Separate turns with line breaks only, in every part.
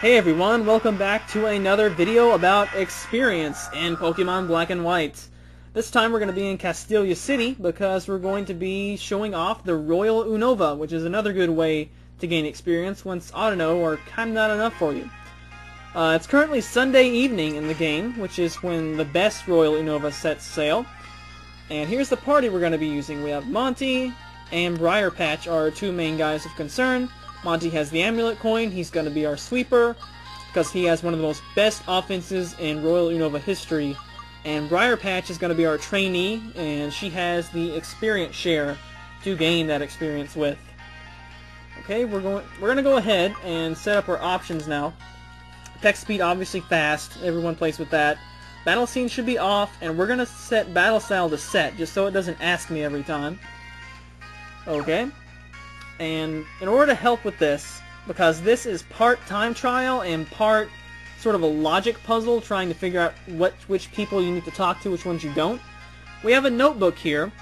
Hey everyone, welcome back to another video about experience in Pokemon Black and White. This time we're going to be in Castelia City because we're going to be showing off the Royal Unova, which is another good way to gain experience once Audino are kind of not enough for you. It's currently Sunday evening in the game, which is when the best Royal Unova sets sail. And here's the party we're going to be using. We have Monty and Briar Patch are our two main guys of concern. Monty has the amulet coin. He's going to be our sweeper because he has one of the most best offenses in Royal Unova history. And Briar Patch is going to be our trainee, and she has the experience share to gain that experience with. Okay, we're going to go ahead and set up our options now. Attack speed obviously fast. Everyone plays with that. Battle scene should be off, and we're going to set battle style to set just so it doesn't ask me every time. Okay. And in order to help with this, because this is part time trial and part sort of a logic puzzle trying to figure out which people you need to talk to, which ones you don't, we have a notebook here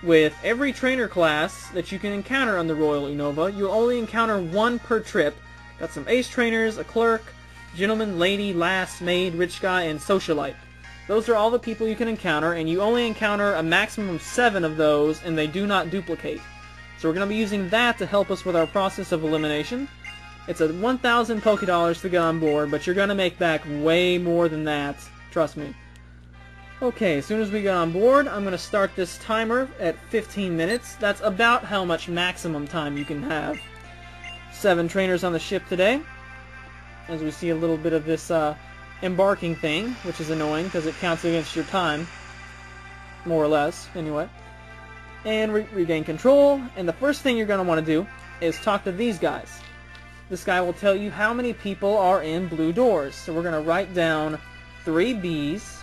with every trainer class that you can encounter on the Royal Unova. You'll only encounter one per trip. Got some ace trainers, a clerk, gentleman, lady, lass, maid, rich guy, and socialite. Those are all the people you can encounter, and you only encounter a maximum of 7 of those, and they do not duplicate. So we're going to be using that to help us with our process of elimination. It's a 1,000 Pokédollars to get on board, but you're going to make back way more than that. Trust me. Okay, as soon as we get on board, I'm going to start this timer at 15 minutes. That's about how much maximum time you can have. 7 trainers on the ship today. As we see a little bit of this embarking thing, which is annoying because it counts against your time. More or less, anyway. And regain control, and the first thing you're going to want to do is talk to these guys. This guy will tell you how many people are in blue doors. So we're going to write down 3 B's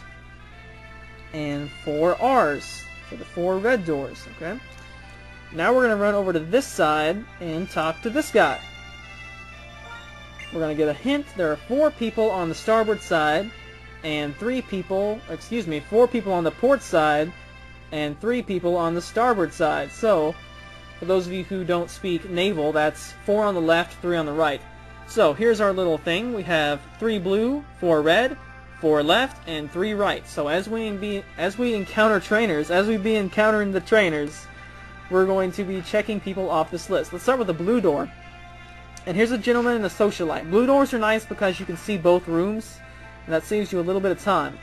and 4 R's for the 4 red doors, okay? Now we're going to run over to this side and talk to this guy. We're going to get a hint. There are 4 people on the starboard side and 4 people on the port side and 3 people on the starboard side. So, for those of you who don't speak naval, that's 4 on the left, 3 on the right. So, here's our little thing. We have 3 blue, 4 red, 4 left, and 3 right. So, as we encounter trainers, as we be encountering the trainers, we're going to be checking people off this list. Let's start with the blue door. And here's a gentleman and a socialite. Blue doors are nice because you can see both rooms, and that saves you a little bit of time.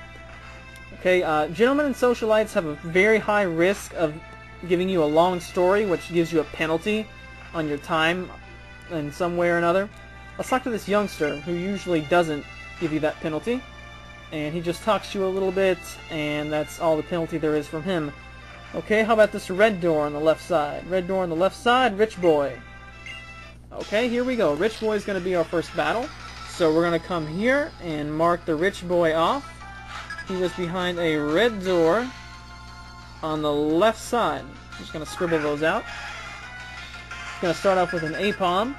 Okay, gentlemen and socialites have a very high risk of giving you a long story, which gives you a penalty on your time in some way or another. Let's talk to this youngster, who usually doesn't give you that penalty. And he just talks to you a little bit, and that's all the penalty there is from him. Okay, how about this red door on the left side? Red door on the left side, rich boy. Okay, here we go. Rich boy is going to be our first battle. So we're going to come here and mark the rich boy off. He was behind a red door on the left side. I'm just going to scribble those out. Going to start off with an A-palm.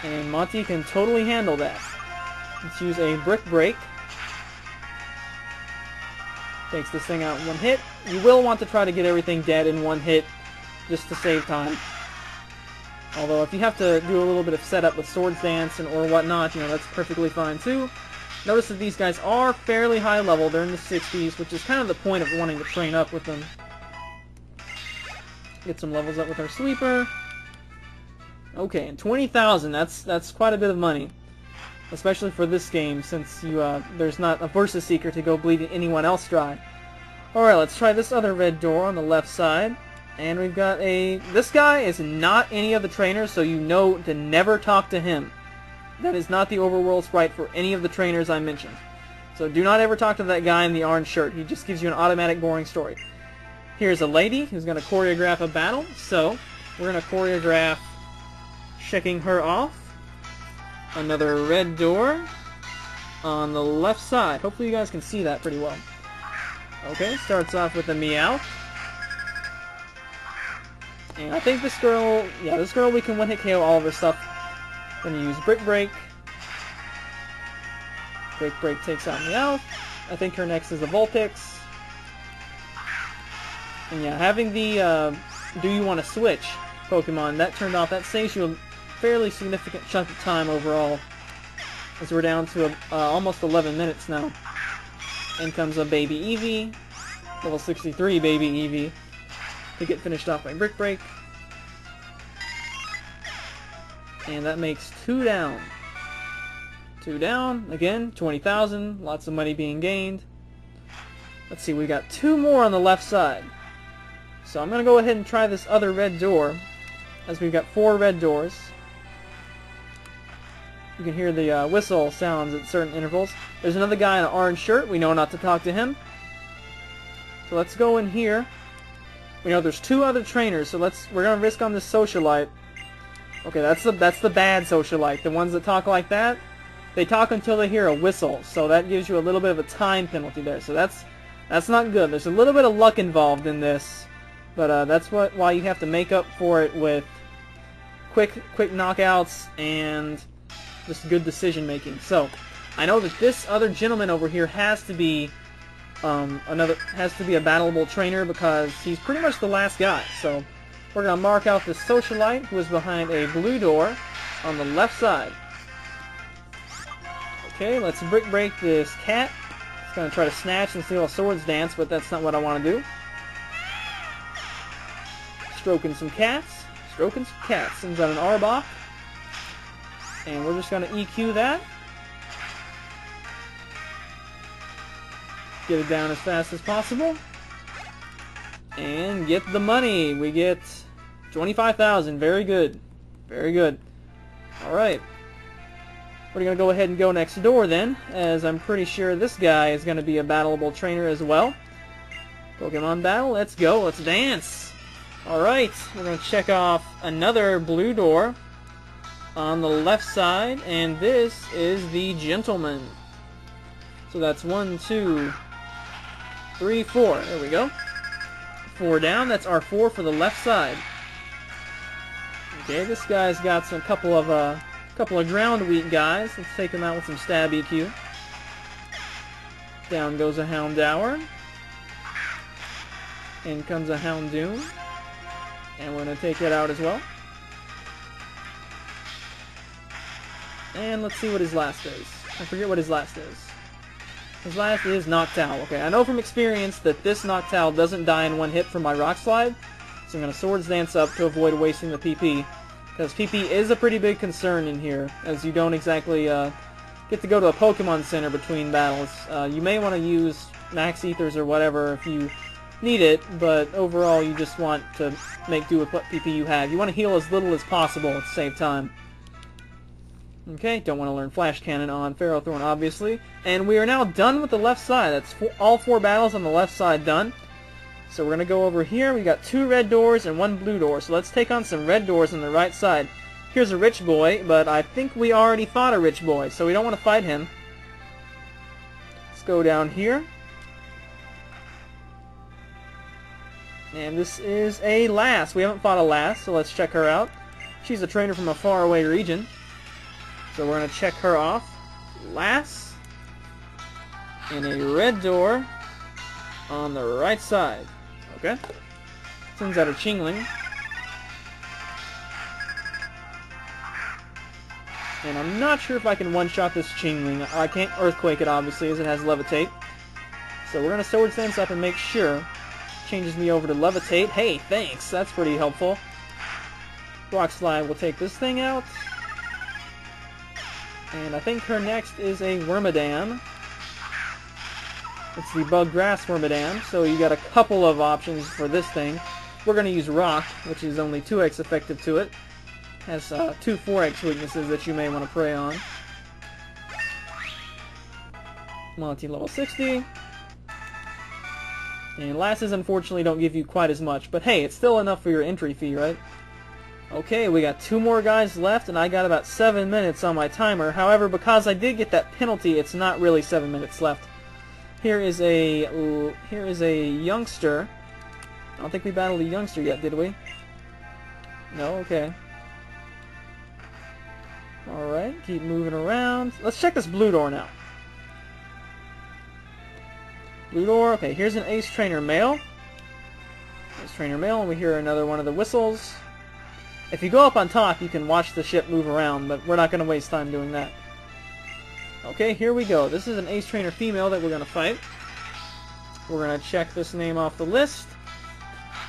And Monty can totally handle that. Let's use a brick break. Takes this thing out in 1 hit. You will want to try to get everything dead in 1 hit just to save time. Although if you have to do a little bit of setup with Swords Dance or whatnot, you know, that's perfectly fine too. Notice that these guys are fairly high level. They're in the 60s, which is kind of the point of wanting to train up with them. Get some levels up with our sweeper. Okay, and 20,000. That's quite a bit of money, especially for this game, since there's not a Versus Seeker to go bleed anyone else dry. All right, let's try this other red door on the left side, and we've got this guy is not any of the trainers, so you know to never talk to him. That is not the overworld sprite for any of the trainers I mentioned. So do not ever talk to that guy in the orange shirt. He just gives you an automatic boring story. Here's a lady who's going to choreograph a battle. So we're going to choreograph checking her off. Another red door on the left side. Hopefully you guys can see that pretty well. Okay, starts off with a meow. And I think this girl we can one-hit KO all of her stuff. Going to use Brick Break. Brick Break takes out Meowth. I think her next is a Vulpix. And yeah, having the Do You Want to Switch Pokemon, that turned off. That saves you fairly significant chunk of time overall, as we're down to almost 11 minutes now. In comes a Baby Eevee, level 63 Baby Eevee, to get finished off by Brick Break. And that makes 2 down. 2 down, again, 20,000, lots of money being gained. Let's see, we got 2 more on the left side. So I'm going to go ahead and try this other red door, as we've got 4 red doors. You can hear the whistle sounds at certain intervals. There's another guy in an orange shirt. We know not to talk to him. So let's go in here. We know there's 2 other trainers, so we're going to risk on this socialite. Okay, that's the bad socialite. The ones that talk like that, they talk until they hear a whistle. So that gives you a little bit of a time penalty there. So that's not good. There's a little bit of luck involved in this, but that's why you have to make up for it with quick knockouts and just good decision making. So I know that this other gentleman over here has to be a battleable trainer, because he's pretty much the last guy. So we're gonna mark out this socialite who is behind a blue door on the left side. Okay, let's brick break this cat. It's gonna try to snatch and steal a swords dance, but that's not what I want to do. Stroking some cats. Sends out an Arbok. And we're just going to EQ that. Get it down as fast as possible. And get the money. We get 25,000. Very good. Very good. Alright. We're going to go ahead and go next door then, as I'm pretty sure this guy is going to be a battleable trainer as well. Pokemon battle. Let's go. Let's dance. Alright. We're going to check off another blue door on the left side, and this is the gentleman. So that's 1, 2, 3, 4. There we go. 4 down. That's our 4 for the left side. Okay, this guy's got a couple of ground weak guys. Let's take him out with some stab EQ. Down goes a Houndour. In comes a Houndoom. And we're going to take it out as well. And let's see what his last is. I forget what his last is. His last is Noctowl. Okay, I know from experience that this Noctowl doesn't die in 1 hit from my Rock Slide, so I'm going to Swords Dance up to avoid wasting the PP. Because PP is a pretty big concern in here, as you don't exactly get to go to a Pokemon Center between battles. You may want to use Max Ethers or whatever if you need it, but overall you just want to make do with what PP you have. You want to heal as little as possible to save time. Okay, don't want to learn Flash Cannon on Ferrothorn, obviously. And we are now done with the left side. That's all 4 battles on the left side done. So we're going to go over here. We got 2 red doors and 1 blue door. So let's take on some red doors on the right side. Here's a rich boy, but I think we already fought a rich boy, so we don't want to fight him. Let's go down here. And this is a Lass. We haven't fought a Lass, so let's check her out. She's a trainer from a faraway region. So we're going to check her off. Lass. And a red door on the right side. Okay. Sends out a Chingling. And I'm not sure if I can one-shot this Chingling. I can't Earthquake it, obviously, as it has Levitate. So we're going to Swords Dance up and make sure. Changes me over to Levitate. Hey, thanks. That's pretty helpful. Rock Slide will take this thing out. And I think her next is a Wormadam. It's the Bug Grass Wormadam, so you got a couple of options for this thing. We're going to use Rock, which is only 2x effective to it. Has 2 4x weaknesses that you may want to prey on. Monty level 60. And Lasses unfortunately don't give you quite as much, but hey, it's still enough for your entry fee, right? Okay, we got 2 more guys left, and I got about 7 minutes on my timer. However, because I did get that penalty, it's not really 7 minutes left. Here is a youngster. I don't think we battled a youngster yet, did we? No? Okay. Alright, keep moving around. Let's check this blue door now. Blue door, okay, here's an Ace Trainer male. Ace Trainer male, and we hear another one of the whistles. If you go up on top, you can watch the ship move around, but we're not going to waste time doing that. Okay, here we go. This is an Ace Trainer female that we're going to fight. We're going to check this name off the list.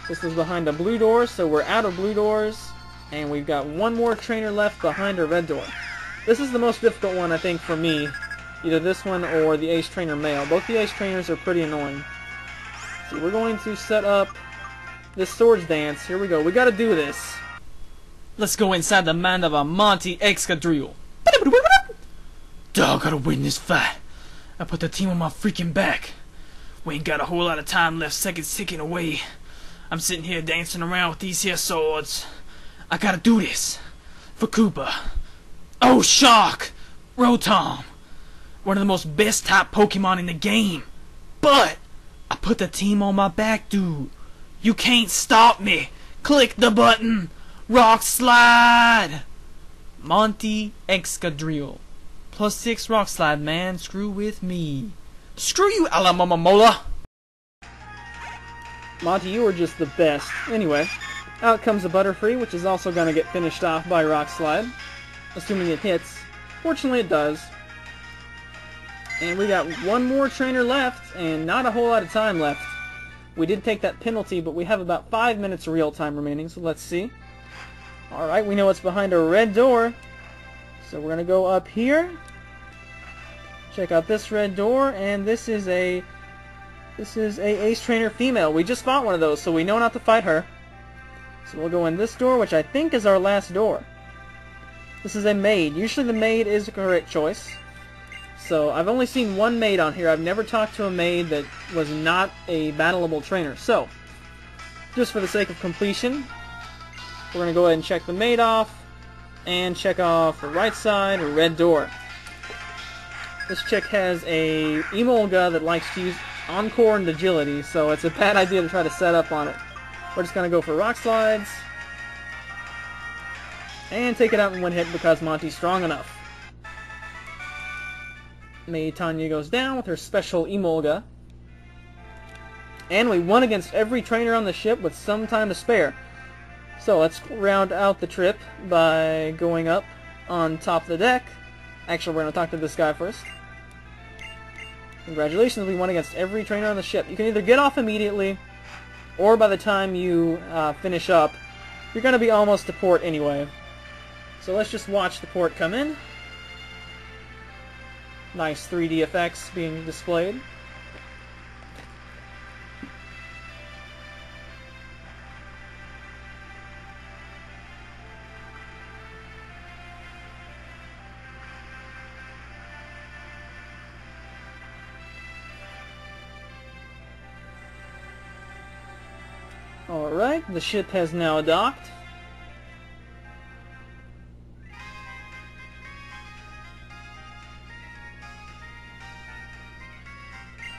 This is behind a blue door, so we're out of blue doors. And we've got one more trainer left behind a red door. This is the most difficult one, I think, for me. Either this one or the Ace Trainer male. Both the Ace Trainers are pretty annoying. So we're going to set up this swords dance. Here we go. We got to do this. Let's go inside the mind of a Monty Excadrill. Dog, gotta win this fight. I put the team on my freaking back. We ain't got a whole lot of time left, seconds ticking away. I'm sitting here dancing around with these here swords. I gotta do this. For KOOPER. Oh, Shark! Rotom! One of the most best type Pokemon in the game. But, I put the team on my back, dude. You can't stop me. Click the button. Rock Slide! Monty Excadrill. +6 Rock Slide, man. Screw with me. Screw you, Alamamamola! Monty, you are just the best. Anyway, out comes a Butterfree, which is also going to get finished off by Rock Slide. Assuming it hits. Fortunately, it does. And we got one more trainer left, and not a whole lot of time left. We did take that penalty, but we have about 5 minutes of real time remaining, so let's see. Alright, we know it's behind a red door. So we're going to go up here. Check out this red door, and this is a Ace Trainer female. We just fought one of those, so we know not to fight her. So we'll go in this door, which I think is our last door. This is a maid. Usually the maid is a correct choice. So I've only seen one maid on here. I've never talked to a maid that was not a battleable trainer. So, just for the sake of completion, we're going to go ahead and check the maid off, and check off the right side, a red door. This chick has a Emolga that likes to use Encore and Agility, so it's a bad idea to try to set up on it. We're just going to go for Rock Slides, and take it out in one hit because Monty's strong enough. Maid Tanya goes down with her special Emolga. And we won against every trainer on the ship with some time to spare. So let's round out the trip by going up on top of the deck. Actually, we're going to talk to this guy first. Congratulations, we won against every trainer on the ship. You can either get off immediately, or by the time you finish up, you're going to be almost to port anyway. So let's just watch the port come in. Nice 3D effects being displayed. Alright, the ship has now docked.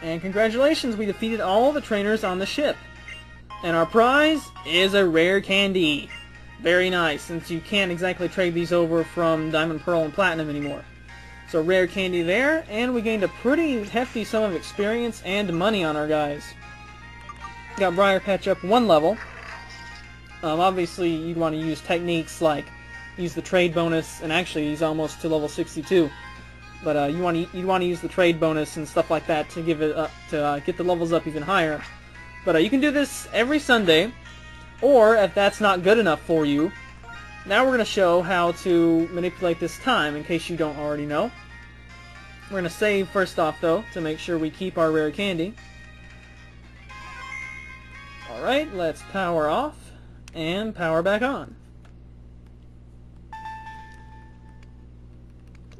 And congratulations, we defeated all the trainers on the ship. And our prize is a Rare Candy. Very nice, since you can't exactly trade these over from Diamond, Pearl, and Platinum anymore. So Rare Candy there, and we gained a pretty hefty sum of experience and money on our guys. Got Briar Patch up 1 level. Obviously, you'd want to use techniques like use the trade bonus, and actually he's almost to level 62. But you want to use the trade bonus and stuff like that to give it up to get the levels up even higher. But you can do this every Sunday, or if that's not good enough for you, now we're going to show how to manipulate this time in case you don't already know. We're going to save first off though to make sure we keep our Rare Candy. Alright, let's power off and power back on.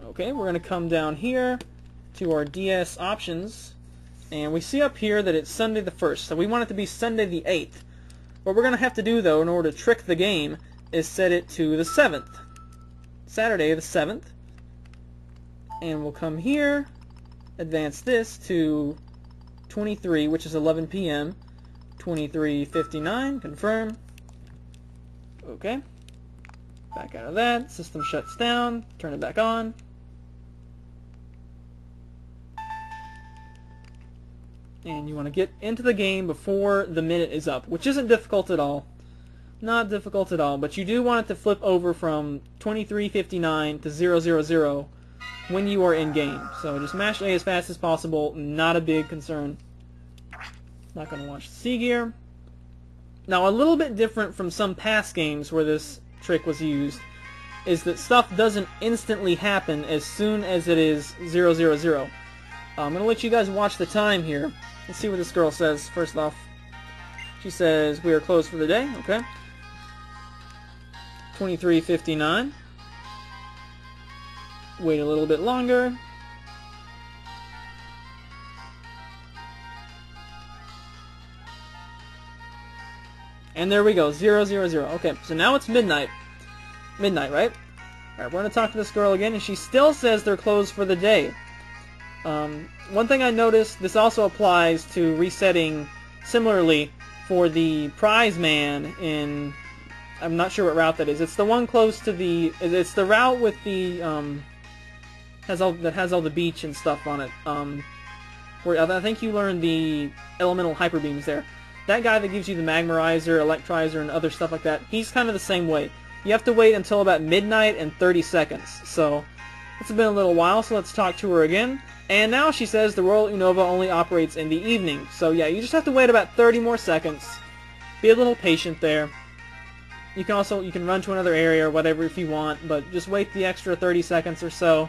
Okay, we're going to come down here to our DS options, and we see up here that it's Sunday the 1st, so we want it to be Sunday the 8th. What we're going to have to do, though, in order to trick the game, is set it to the 7th. Saturday the 7th. And we'll come here, advance this to 23, which is 11 p.m., 23:59, confirm. Okay. Back out of that, system shuts down, turn it back on. And you want to get into the game before the minute is up, which isn't difficult at all. Not difficult at all, but you do want it to flip over from 2359 to 000 when you are in game. So just mash A as fast as possible, not a big concern. Not going to watch the C gear. Now a little bit different from some past games where this trick was used is that stuff doesn't instantly happen as soon as it is 000. I'm going to let you guys watch the time here. Let's see what this girl says first off. She says, we are closed for the day. Okay. 23:59. Wait a little bit longer. And there we go, 000. Okay, so now it's midnight. Midnight, right? Alright, we're going to talk to this girl again, and she still says they're closed for the day. One thing I noticed, this also applies to resetting similarly for the prize man in... I'm not sure what route that is. It's the one close to the... It's the route with the... that has all the beach and stuff on it. Where I think you learn the elemental hyper beams there. That guy that gives you the magmarizer, electrizer, and other stuff like that, he's kind of the same way. You have to wait until about midnight and 30 seconds. So, it's been a little while, so let's talk to her again. And now she says the Royal Unova only operates in the evening. So yeah, you just have to wait about 30 more seconds. Be a little patient there. You can run to another area or whatever if you want, but just wait the extra 30 seconds or so.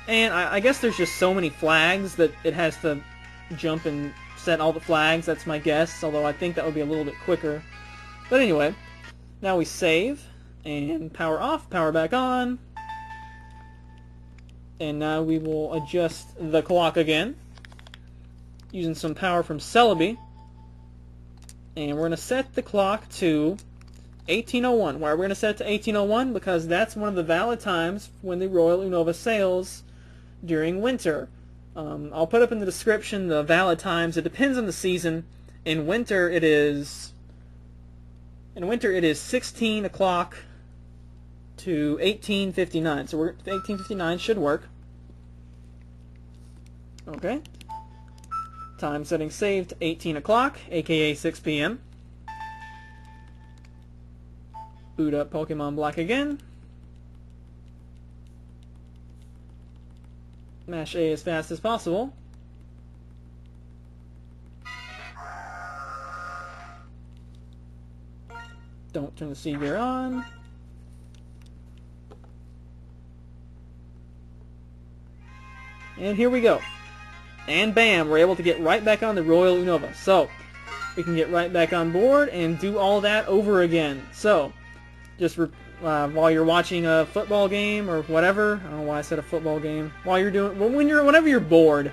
And I guess there's just so many flags that it has to jump and set all the flags, that's my guess, although I think that would be a little bit quicker. But anyway, now we save, and power off, power back on. And now we will adjust the clock again, using some power from Celebi. And we're going to set the clock to 1801. Why are we going to set it to 1801? Because that's one of the valid times when the Royal Unova sails during winter. I'll put up in the description the valid times. It depends on the season. In winter it is 16 o'clock to 18:59. So 18:59 should work. Okay. Time setting saved to 18 o'clock, aka 6 p.m. Boot up Pokemon Black again. Mash A as fast as possible. Don't turn the C gear on. And here we go. And bam, we're able to get right back on the Royal Unova. So, we can get right back on board and do all that over again. So, just while you're watching a football game or whatever, I don't know why I said a football game, while you're doing, whenever you're bored,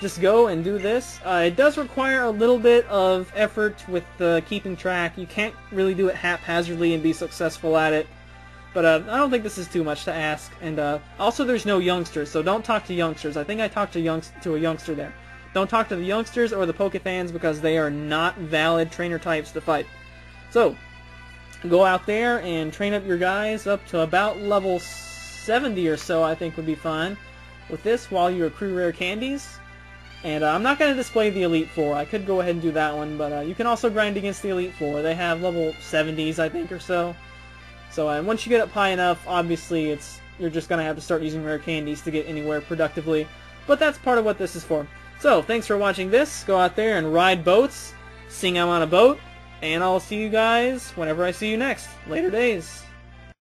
just go and do this. It does require a little bit of effort with keeping track. You can't really do it haphazardly and be successful at it. But I don't think this is too much to ask. And also there's no youngsters, so don't talk to youngsters. I think I talked to a youngster there. Don't talk to the youngsters or the Pokefans because they are not valid trainer types to fight. So, go out there and train up your guys up to about level 70 or so, I think would be fine with this while you accrue rare candies. And I'm not going to display the Elite Four. I could go ahead and do that one, but you can also grind against the Elite Four. They have level 70s, I think, or so. So once you get up high enough, obviously you're just going to have to start using rare candies to get anywhere productively. But that's part of what this is for. So, thanks for watching this. Go out there and ride boats. Sing I'm on a boat. And I'll see you guys whenever I see you next. Later days.